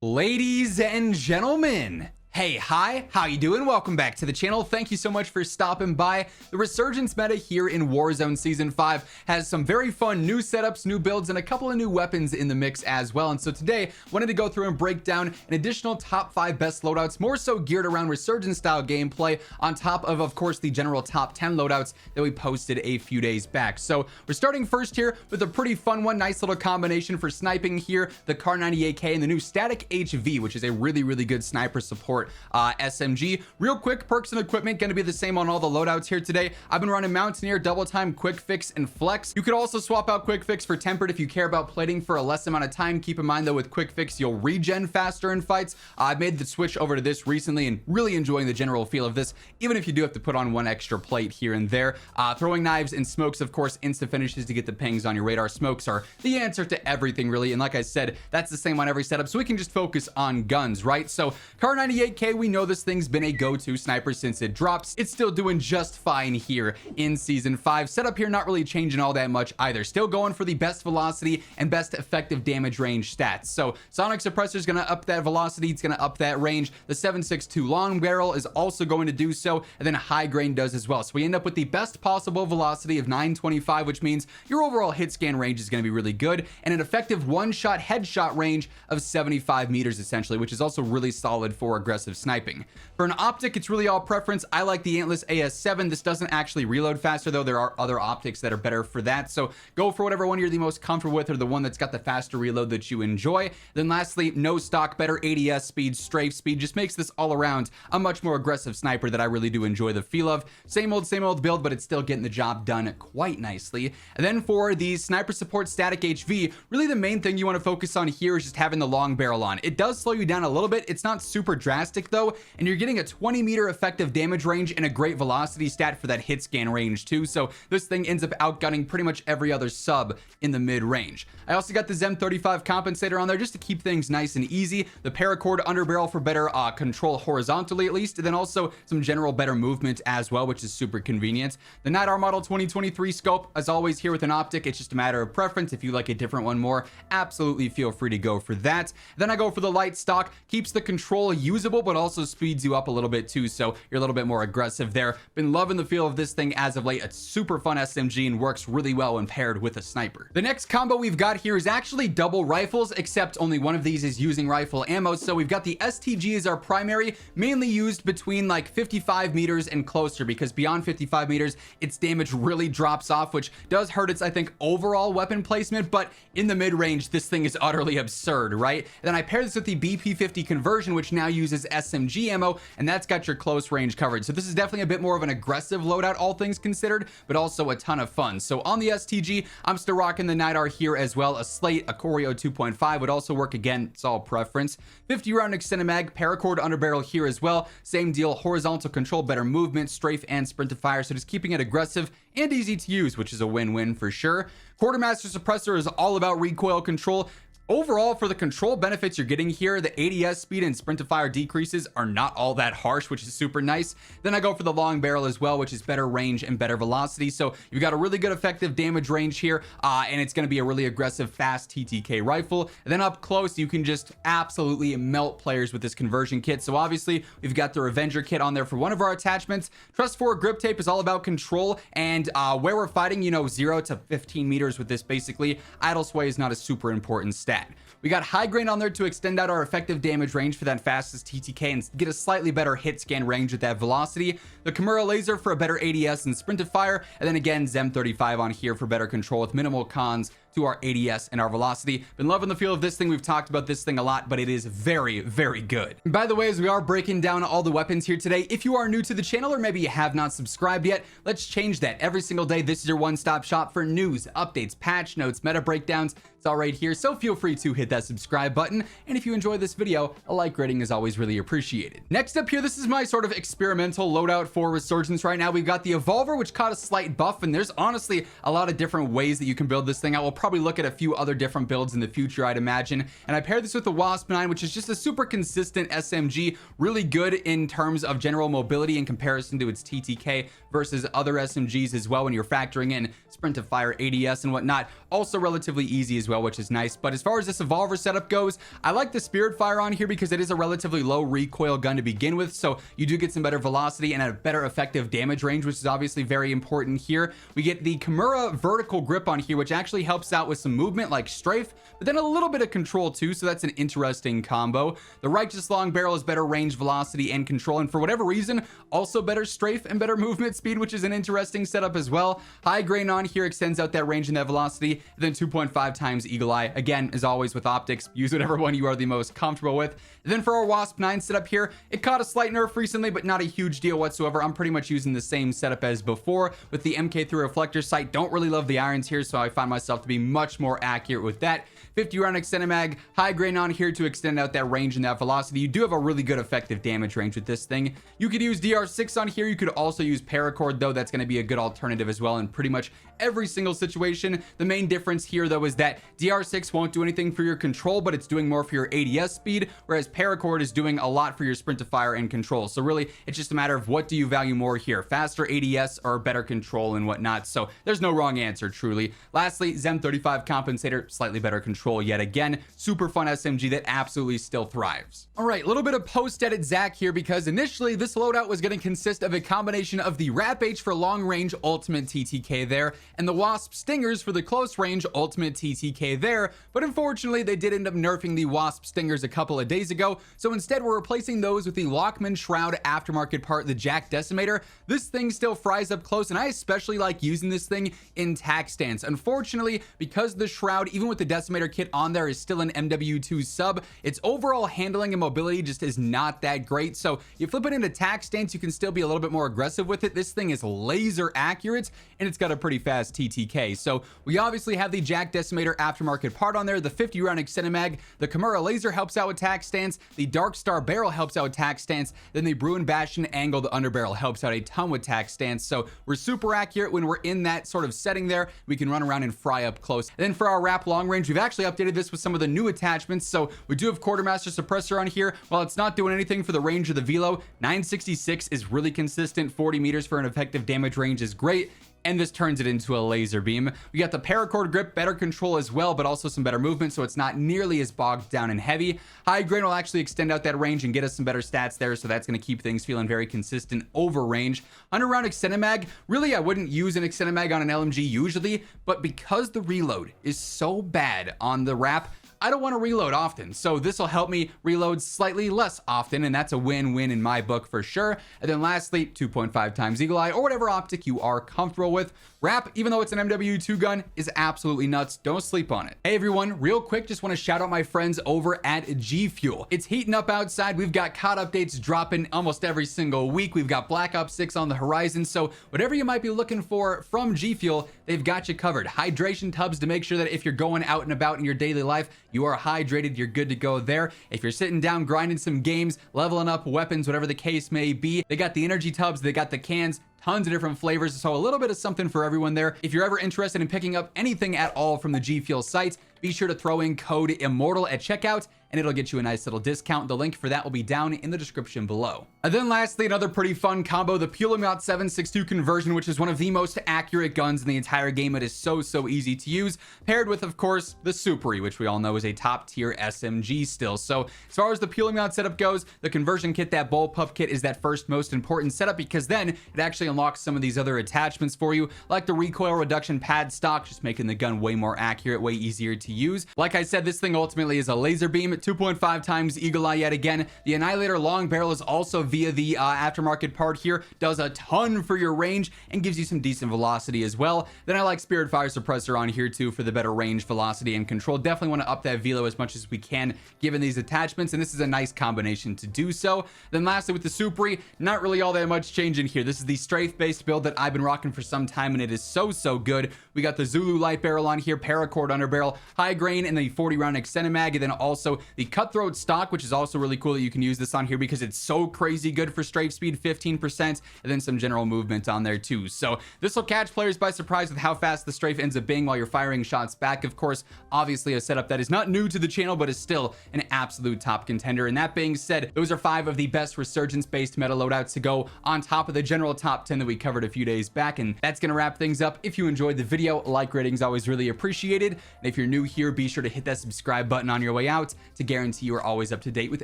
Ladies and gentlemen, hey, hi, how you doing? Welcome back to the channel. Thank you so much for stopping by. The Resurgence meta here in Warzone Season 5 has some very fun new setups, new builds, and a couple of new weapons in the mix as well. And so today, wanted to go through and break down an additional top 5 best loadouts, more so geared around Resurgence style gameplay, on top of course, the general top 10 loadouts that we posted a few days back. So we're starting first here with a pretty fun one, nice little combination for sniping here, the Kar 98K and the new Static HV, which is a really good sniper support SMG. Real quick, perks and equipment going to be the same on all the loadouts here today. I've been running Mountaineer, Double Time, Quick Fix, and Flex. You could also swap out Quick Fix for Tempered if you care about plating for a less amount of time. Keep in mind though, with Quick Fix you'll regen faster in fights. I've made the switch over to this recently and really enjoying the general feel of this, even if you do have to put on one extra plate here and there. Throwing knives and smokes, of course, insta finishes to get the pings on your radar. Smokes are the answer to everything really, and like I said, that's the same on every setup, so we can just focus on guns, right? So Kar 98K, we know this thing's been a go-to sniper since it drops. It's still doing just fine here in season 5. Setup here not really changing all that much either, still going for the best velocity and best effective damage range stats. So sonic suppressor is going to up that velocity, it's going to up that range. The 7.62 long barrel is also going to do so, and then high grain does as well. So we end up with the best possible velocity of 925, which means your overall hit scan range is going to be really good, and an effective one-shot headshot range of 75 meters essentially, which is also really solid for aggressive sniping. For an optic, it's really all preference. I like the Antlers AS7. This doesn't actually reload faster though. There are other optics that are better for that, so go for whatever one you're the most comfortable with, or the one that's got the faster reload that you enjoy. Then lastly, no stock, better ADS speed, strafe speed, just makes this all around a much more aggressive sniper that I really do enjoy the feel of. Same old build, but it's still getting the job done quite nicely. And then for the sniper support Static HV, really the main thing you want to focus on here is just having the long barrel on. It does slow you down a little bit. It's not super drastic though, and you're getting a 20 meter effective damage range and a great velocity stat for that hit scan range too. So this thing ends up outgunning pretty much every other sub in the mid range. I also got the Zem 35 compensator on there just to keep things nice and easy. The paracord underbarrel for better control horizontally at least, and then also some general better movement as well, which is super convenient. The Night R Model 2023 scope, as always here with an optic, it's just a matter of preference. If you like a different one more, absolutely feel free to go for that. Then I go for the light stock, keeps the control usable but also speeds you up a little bit too, so you're a little bit more aggressive there. Been loving the feel of this thing as of late. It's super fun SMG and works really well when paired with a sniper. The next combo we've got here is actually double rifles, except only one of these is using rifle ammo. So we've got the STG as our primary, mainly used between like 55 meters and closer, because beyond 55 meters its damage really drops off, which does hurt its, I think, overall weapon placement, but in the mid-range this thing is utterly absurd, right? And then I pair this with the BP50 conversion, which now uses SMG ammo, and that's got your close range coverage. So this is definitely a bit more of an aggressive loadout, all things considered, but also a ton of fun. So on the STG, I'm still rocking the Night R here as well. A Slate, a Choreo 2.5 would also work. Again, it's all preference. 50 round extended mag, paracord underbarrel here as well. Same deal, horizontal control, better movement, strafe, and sprint to fire. So just keeping it aggressive and easy to use, which is a win-win for sure. Quartermaster suppressor is all about recoil control. Overall, for the control benefits you're getting here, the ADS speed and sprint to fire decreases are not all that harsh, which is super nice. Then I go for the long barrel as well, which is better range and better velocity. So you've got a really good effective damage range here, and it's going to be a really aggressive, fast TTK rifle. And then up close, you can just absolutely melt players with this conversion kit. So obviously, we've got the Revenger kit on there for one of our attachments. Trust 4 grip tape is all about control, and where we're fighting, you know, 0 to 15 meters with this basically. Idle sway is not a super important stat. We got high grain on there to extend out our effective damage range for that fastest TTK and get a slightly better hit scan range with that velocity. The Kimura laser for a better ADS and sprint to fire, and then again Zem 35 on here for better control with minimal cons to our ADS and our velocity. Been loving the feel of this thing. We've talked about this thing a lot, but it is very good. And by the way, as we are breaking down all the weapons here today, if you are new to the channel or maybe you have not subscribed yet, let's change that. Every single day, this is your one-stop shop for news, updates, patch notes, meta breakdowns. It's all right here, so feel free to hit that subscribe button, and if you enjoy this video, a like rating is always really appreciated. Next up here, this is my sort of experimental loadout for Resurgence right now. We've got the Evolvere, which caught a slight buff, and there's honestly a lot of different ways that you can build this thing out. We'll probably look at a few other different builds in the future, I'd imagine. And I paired this with the Wasp 9, which is just a super consistent SMG, really good in terms of general mobility in comparison to its TTK versus other SMGs as well when you're factoring in sprint to fire, ADS and whatnot. Also relatively easy as well, which is nice. But as far as this Evolvere setup goes, I like the Spirit Fire on here because it is a relatively low recoil gun to begin with, so you do get some better velocity and a better effective damage range, which is obviously very important here. We get the Kimura vertical grip on here, which actually helps out with some movement like strafe, but then a little bit of control too, so that's an interesting combo. The Righteous Long Barrel is better range, velocity, and control, and for whatever reason, also better strafe and better movement speed, which is an interesting setup as well. High Grain on here extends out that range and that velocity, and then 2.5 times Eagle Eye. Again, as always with optics, use whatever one you are the most comfortable with. And then for our Wasp 9 setup here, it caught a slight nerf recently, but not a huge deal whatsoever. I'm pretty much using the same setup as before with the MK3 reflector sight. Don't really love the irons here, so I find myself to be much more accurate with that. 50 round extended mag, High Grain on here to extend out that range and that velocity. You do have a really good effective damage range with this thing. You could use DR6 on here. You could also use Paracord, though. That's going to be a good alternative as well in pretty much every single situation. The main difference here, though, is that DR6 won't do anything for your control, but it's doing more for your ADS speed, whereas Paracord is doing a lot for your sprint to fire and control. So really, it's just a matter of what do you value more here, faster ADS or better control and whatnot. So there's no wrong answer, truly. Lastly, Zem 35 compensator, slightly better control yet again. Super fun SMG that absolutely still thrives. All right, a little bit of post-edit Zach here, because initially this loadout was going to consist of a combination of the RAPP H for long range ultimate TTK there and the Wasp Stingers for the close range ultimate TTK there, but unfortunately they did end up nerfing the Wasp Stingers a couple of days ago, so instead we're replacing those with the Lachmann Shroud aftermarket part, the Jack Decimator. This thing still fries up close, and I especially like using this thing in tac stance. Unfortunately, because the Shroud, even with the Decimator kit on there, is still an MW2 sub, its overall handling and mobility just is not that great. So you flip it into tac stance, you can still be a little bit more aggressive with it. This thing is laser accurate, and it's got a pretty fast TTK. So we obviously have the Jack Decimator aftermarket part on there, the 50 round extended mag, the Kimura laser helps out with tac stance, the Dark Star barrel helps out with tac stance, then the Bruin Bastion angled underbarrel helps out a ton with tac stance. So we're super accurate when we're in that sort of setting there. We can run around and fry up close. And then for our RAPP long range, we've actually updated this with some of the new attachments. So we do have Quartermaster suppressor on here. While it's not doing anything for the range of the Velo, 966 is really consistent. 40 meters for an effective damage range is great, and this turns it into a laser beam. We got the Paracord grip, better control as well, but also some better movement, so it's not nearly as bogged down and heavy. High Grain will actually extend out that range and get us some better stats there, so that's going to keep things feeling very consistent over range. 100 round extended mag, really I wouldn't use an extended mag on an LMG usually, but because the reload is so bad on the RAPP, I don't want to reload often, so this will help me reload slightly less often, and that's a win-win in my book for sure. And then lastly, 2.5 times Eagle Eye or whatever optic you are comfortable with. RAPP, even though it's an MW2 gun, is absolutely nuts. Don't sleep on it. Hey everyone, real quick, just want to shout out my friends over at G Fuel. It's heating up outside. We've got COD updates dropping almost every single week. We've got Black Ops 6 on the horizon, so whatever you might be looking for from G Fuel, they've got you covered. Hydration tubs to make sure that if you're going out and about in your daily life, you are hydrated, you're good to go there. If you're sitting down grinding some games, leveling up weapons, whatever the case may be, they got the energy tubs, they got the cans, tons of different flavors, so a little bit of something for everyone there. If you're ever interested in picking up anything at all from the G Fuel site, be sure to throw in code IMMORTAL at checkout, and it'll get you a nice little discount. The link for that will be down in the description below. And then lastly, another pretty fun combo, the Pulemyot 762 conversion, which is one of the most accurate guns in the entire game. It is so easy to use, paired with, of course, the Superi, which we all know is a top tier SMG still. So as far as the Pulemyot setup goes, the conversion kit, that bullpup kit, is that first most important setup, because then it actually unlocks some of these other attachments for you, like the recoil reduction pad stock, just making the gun way more accurate, way easier to use. Like I said, this thing ultimately is a laser beam, 2.5 times Eagle Eye yet again. The Annihilator long barrel is also via the aftermarket part here, does a ton for your range and gives you some decent velocity as well. Then I like Spirit Fire suppressor on here too for the better range, velocity, and control. Definitely want to up that velo as much as we can given these attachments, and this is a nice combination to do so. Then lastly, with the Superi, not really all that much change in here. This is the strafe based build that I've been rocking for some time, and it is so good. We got the Zulu light barrel on here, Paracord underbarrel, High Grain, and the 40 round extended mag, and then also the Cutthroat stock, which is also really cool that you can use this on here because it's so crazy good for strafe speed, 15%, and then some general movement on there too. So this will catch players by surprise with how fast the strafe ends up being while you're firing shots back. Of course, obviously a setup that is not new to the channel, but is still an absolute top contender. And that being said, those are 5 of the best Resurgence based meta loadouts to go on top of the general top 10 that we covered a few days back. And that's gonna wrap things up. If you enjoyed the video, like rating's always really appreciated. And if you're new here, be sure to hit that subscribe button on your way out to guarantee you are always up to date with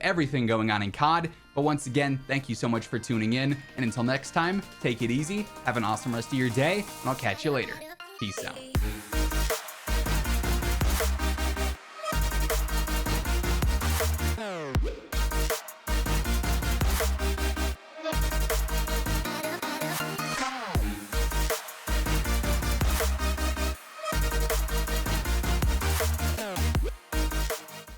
everything going on in COD. But once again, thank you so much for tuning in, and until next time, take it easy, have an awesome rest of your day, and I'll catch you later. Peace out.